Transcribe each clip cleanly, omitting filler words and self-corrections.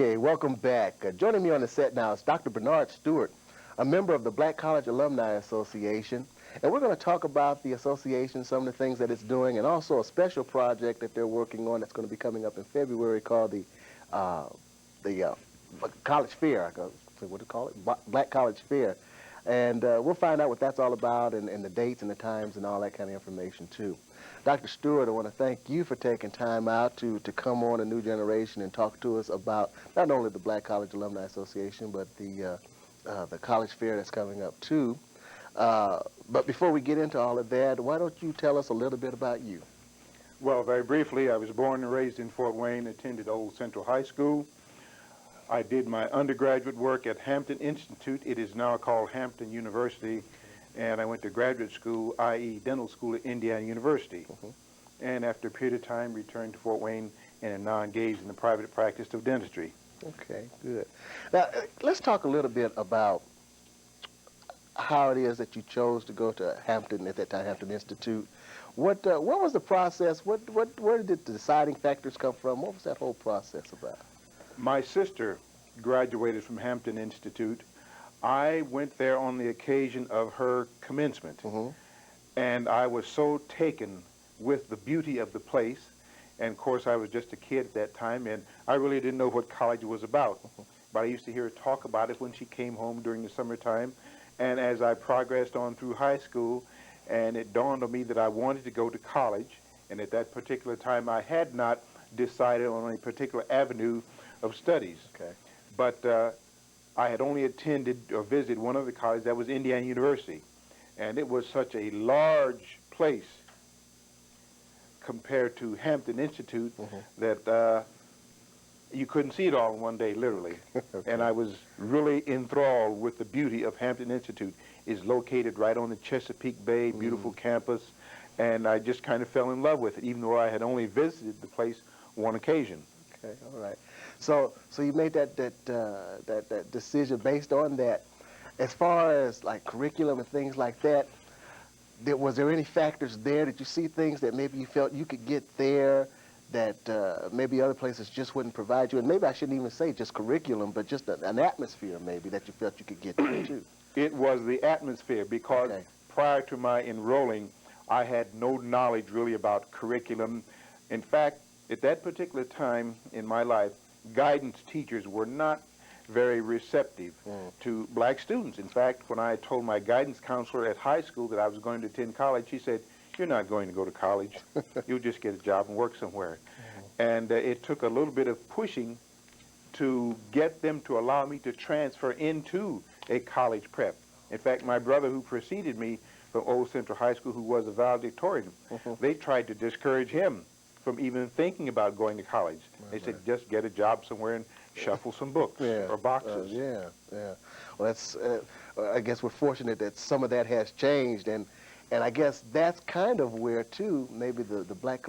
Okay, welcome back. Joining me on the set now is Dr. Bernard Stuart, a member of the Black College Alumni Association. And we're going to talk about the association, some of the things that it's doing, and also a special project that they're working on that's going to be coming up in February called the College Fair. What do you call it? Black College Fair. And we'll find out what that's all about and the dates and the times and all that kind of information, too. Dr. Stewart, I want to thank you for taking time out to come on A New Generation and talk to us about not only the Black College Alumni Association, but the College Fair that's coming up, too. But before we get into all of that, why don't you tell us a little bit about you? Well, very briefly, I was born and raised in Fort Wayne, attended Old Central High School. I did my undergraduate work at Hampton Institute. It is now called Hampton University. And I went to graduate school, i.e. dental school at Indiana University. And after a period of time, returned to Fort Wayne and am now engaged in the private practice of dentistry. Okay, good. Now, let's talk a little bit about how it is that you chose to go to Hampton, at that time, Hampton Institute. What was the process? Where did the deciding factors come from? What was that whole process about? My sister graduated from Hampton Institute. I went there on the occasion of her commencement, and I was so taken with the beauty of the place, and of course I was just a kid at that time, and I really didn't know what college was about, but I used to hear her talk about it when she came home during the summertime, and as I progressed on through high school, and it dawned on me that I wanted to go to college, and at that particular time I had not decided on a particular avenue of studies. Okay. But I had only attended or visited one other college, that was Indiana University. And it was such a large place compared to Hampton Institute that you couldn't see it all in one day, literally. Okay. And I was really enthralled with the beauty of Hampton Institute. It's located right on the Chesapeake Bay, beautiful campus, and I just kind of fell in love with it, even though I had only visited the place one occasion. Okay, all right. So you made that decision based on that. As far as like curriculum and things like that, was there any factors there? Did you see things that maybe you felt you could get there that maybe other places just wouldn't provide you? And maybe I shouldn't even say just curriculum, but just an atmosphere maybe that you felt you could get there too. It was the atmosphere because prior to my enrolling, I had no knowledge really about curriculum. In fact, at that particular time in my life, guidance teachers were not very receptive to black students. In fact, when I told my guidance counselor at high school that I was going to attend college, she said, "You're not going to go to college. You'll just get a job and work somewhere." And it took a little bit of pushing to get them to allow me to transfer into a college prep. In fact, my brother who preceded me from Old Central High School, who was a valedictorian, they tried to discourage him from even thinking about going to college. They said, just get a job somewhere and shuffle some books or boxes. Well, that's, I guess we're fortunate that some of that has changed, and I guess that's kind of where, too, maybe the Black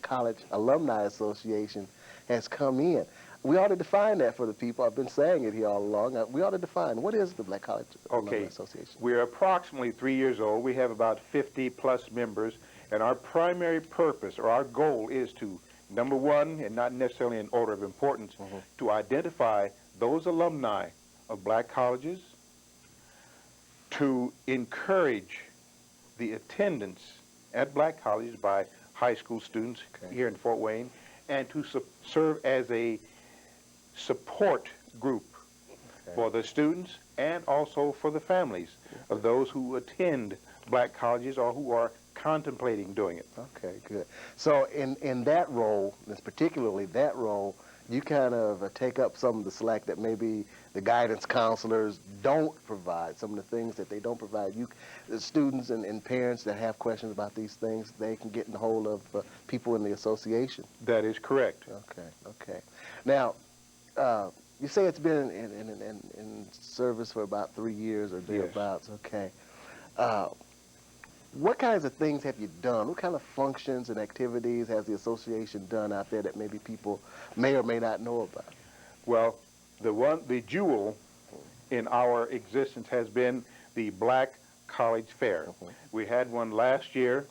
College Alumni Association has come in. We ought to define that for the people. I've been saying it here all along. We ought to define, what is the Black College Alumni Association? We're approximately 3 years old. We have about 50-plus members. And our primary purpose, or our goal, is to, number one, and not necessarily in order of importance, to identify those alumni of black colleges, to encourage the attendance at black colleges by high school students here in Fort Wayne, and to serve as a support group for the students and also for the families of those who attend black colleges or who are contemplating doing it. Okay, good. So in that role, particularly that role, you kind of take up some of the slack that maybe the guidance counselors don't provide, some of the things that they don't provide. The students and parents that have questions about these things, they can get in hold of people in the association. That is correct. Okay. Now, you say it's been in service for about 3 years or thereabouts. Okay. What kinds of things have you done? What kind of functions and activities has the association done out there that maybe people may or may not know about? Well, the jewel in our existence has been the Black College Fair. We had one last year,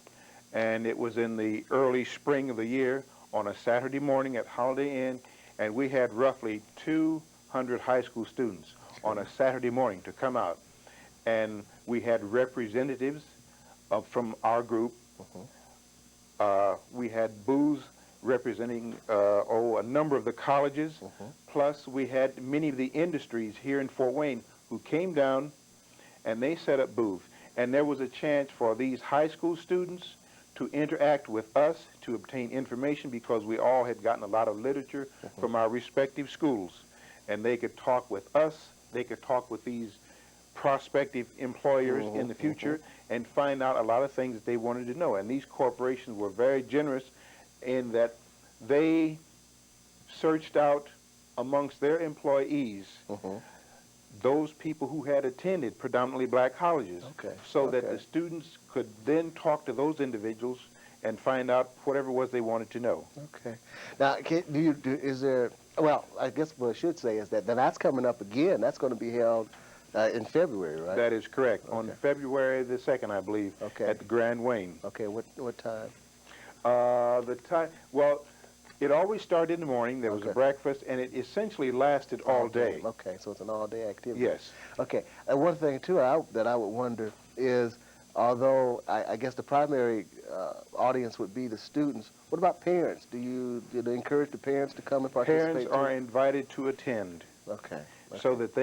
and it was in the early spring of the year on a Saturday morning at Holiday Inn, and we had roughly 200 high school students on a Saturday morning to come out. And we had representatives from our group. We had booths representing a number of the colleges. Plus, we had many of the industries here in Fort Wayne who came down and they set up booths. And there was a chance for these high school students to interact with us, to obtain information, because we all had gotten a lot of literature from our respective schools. And they could talk with us, they could talk with these prospective employers in the future and find out a lot of things that they wanted to know. And these corporations were very generous in that they searched out amongst their employees those people who had attended predominantly black colleges, so that the students could then talk to those individuals and find out whatever it was they wanted to know. Okay. Now, is there, well, I guess what I should say is that that's coming up again. That's going to be held in February, right? That is correct. On February the 2nd, I believe, at the Grand Wayne. Okay. What time? The time, well, it always started in the morning. There was a breakfast, and it essentially lasted all day. Okay, so it's an all-day activity. Yes. Okay. And one thing, too, that I would wonder is, although I guess the primary audience would be the students, what about parents? Do they encourage the parents to come and participate? Parents are invited to attend. Okay. So that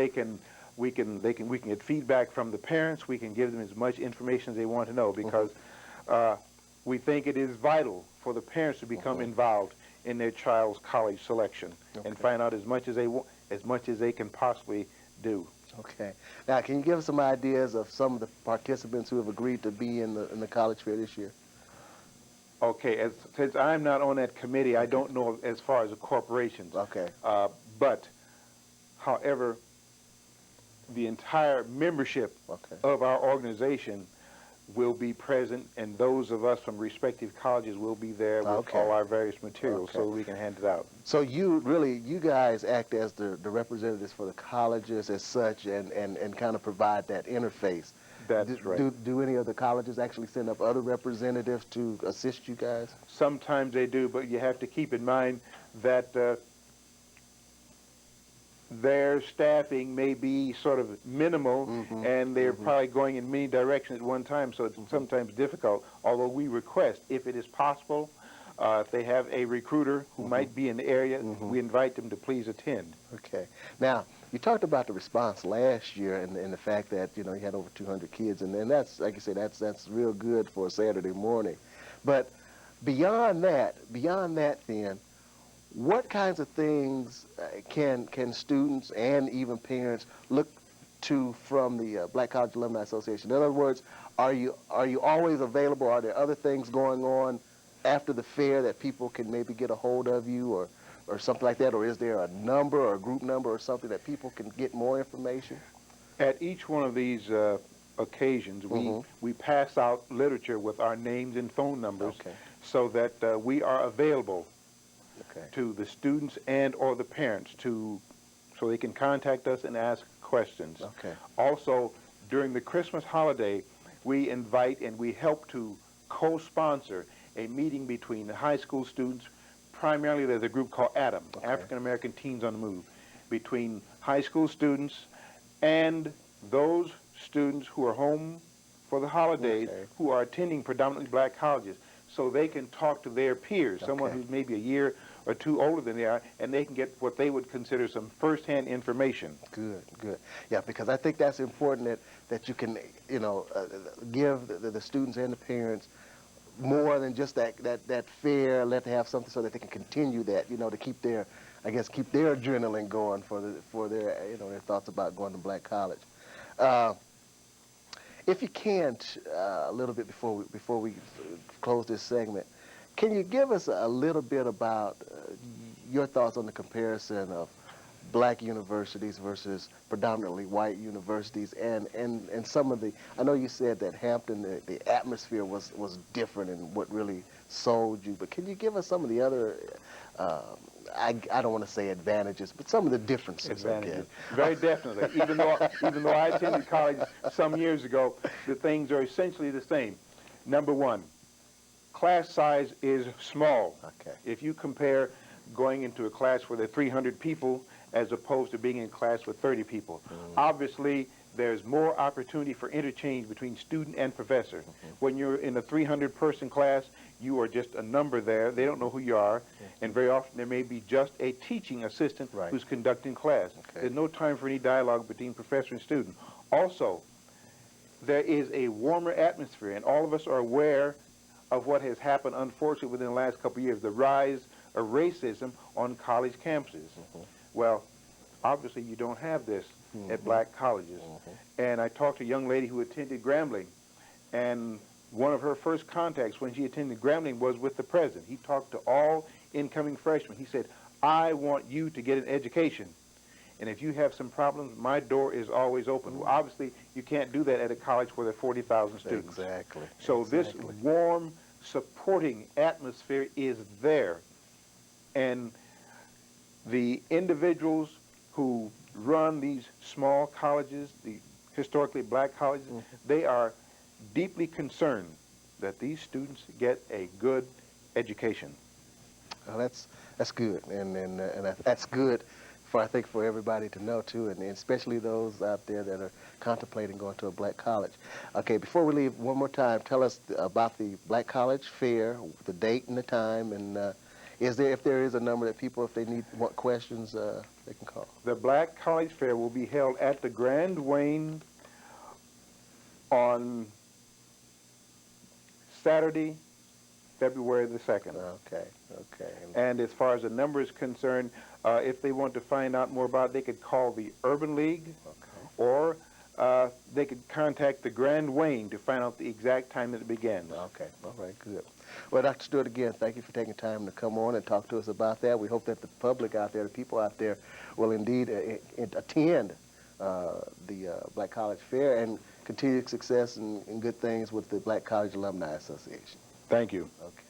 we can get feedback from the parents. We can give them as much information as they want to know, because we think it is vital for the parents to become involved in their child's college selection and find out as much as they can possibly do. Okay. Now, can you give us some ideas of some of the participants who have agreed to be in the college fair this year? Okay. Since I'm not on that committee, I don't know as far as the corporations. Okay. But, however, the entire membership of our organization will be present, and those of us from respective colleges will be there with all our various materials so we can hand it out. So you guys act as the representatives for the colleges as such, and kind of provide that interface. That's right. Do any of the colleges actually send up other representatives to assist you guys? Sometimes they do, but you have to keep in mind that their staffing may be sort of minimal, and they're probably going in many directions at one time, so it's sometimes difficult, although we request, if it is possible, if they have a recruiter who might be in the area, we invite them to please attend. Okay. Now, you talked about the response last year and the fact that, you had over 200 kids, and that's, like you say, that's real good for a Saturday morning. But beyond that then, what kinds of things can students and even parents look to from the Black College Alumni Association? In other words, are you always available? Are there other things going on after the fair that people can maybe get a hold of you or something like that? Or is there a number or a group number or something that people can get more information? At each one of these occasions, we pass out literature with our names and phone numbers so that we are available to the students and or the parents so they can contact us and ask questions. Also, during the Christmas holiday, we invite and we help to co-sponsor a meeting between the high school students. Primarily, there's a group called ATOM, African American Teens on the Move, between high school students and those students who are home for the holidays who are attending predominantly black colleges, so they can talk to their peers, someone who's maybe a year or two older than they are, and they can get what they would consider some first-hand information. Good. Yeah, because I think that's important that you can, give the students and the parents more than just that fair, let them have something so that they can continue that, to keep their adrenaline going for their their thoughts about going to black college. If you can't, a little bit before we close this segment, can you give us a little bit about your thoughts on the comparison of black universities versus predominantly white universities, and some of the, I know you said that Hampton, the atmosphere was different and what really sold you, but can you give us some of the other, I don't want to say advantages, but some of the differences? Very definitely. Even though I attended college some years ago, the things are essentially the same. Number one, class size is small. If you compare going into a class where there are 300 people as opposed to being in class with 30 people. Obviously, there's more opportunity for interchange between student and professor. When you're in a 300-person class, you are just a number there. They don't know who you are, and very often there may be just a teaching assistant who's conducting class. There's no time for any dialogue between professor and student. Also, there is a warmer atmosphere, and all of us are aware of what has happened, unfortunately, within the last couple of years, the rise of racism on college campuses. Well, obviously you don't have this at black colleges. And I talked to a young lady who attended Grambling, and one of her first contacts when she attended Grambling was with the president. He talked to all incoming freshmen. He said, I want you to get an education. And if you have some problems, my door is always open. Well, obviously, you can't do that at a college where there are 40,000 students. Exactly. So this warm, supporting atmosphere is there. And the individuals who run these small colleges, the historically black colleges, they are deeply concerned that these students get a good education. Well, that's good, and that's good for, I think, for everybody to know too, and especially those out there that are contemplating going to a black college. Okay, before we leave, one more time, tell us about the Black College Fair, the date and the time, and if there is a number that people, if they want questions, they can call. The Black College Fair will be held at the Grand Wayne on Saturday, February the 2nd. Okay, okay. And as far as the number is concerned, if they want to find out more about it, they could call the Urban League, or they could contact the Grand Wayne to find out the exact time that it begins. Okay, all right, good. Well, Dr. Stuart, again, thank you for taking time to come on and talk to us about that. We hope that the public out there, the people out there, will indeed attend the Black College Fair and continued success and good things with the Black College Alumni Association. Thank you. Okay.